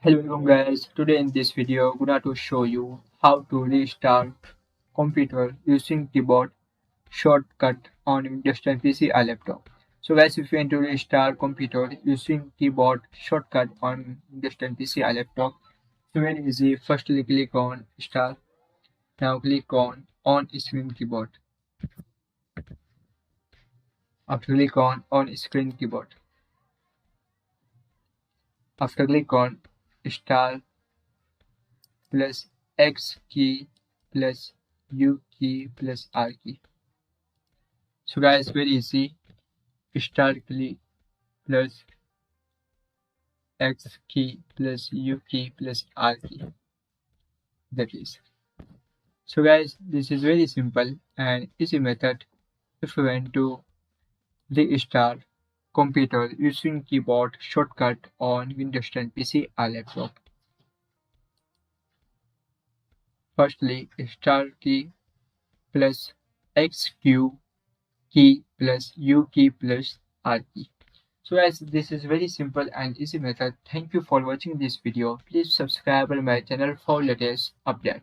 Hello everyone guys, today in this video I'm going to show you how to restart computer using keyboard shortcut on Windows 10 PC or laptop. So guys, if you want to restart computer using keyboard shortcut on Windows 10 PC or laptop, so very easy. Firstly click on start, now click on screen keyboard. After click on screen keyboard. After click on start plus X key plus U key plus R key. So guys, very easy. Start key plus X key plus U key plus R key. That is. So guys, this is very simple and easy method if you want to restart computer using keyboard shortcut on Windows 10 PC or laptop. Firstly, start key plus XQ key plus U key plus R key. So guys, this is very simple and easy method. Thank you for watching this video. Please subscribe my channel for latest update.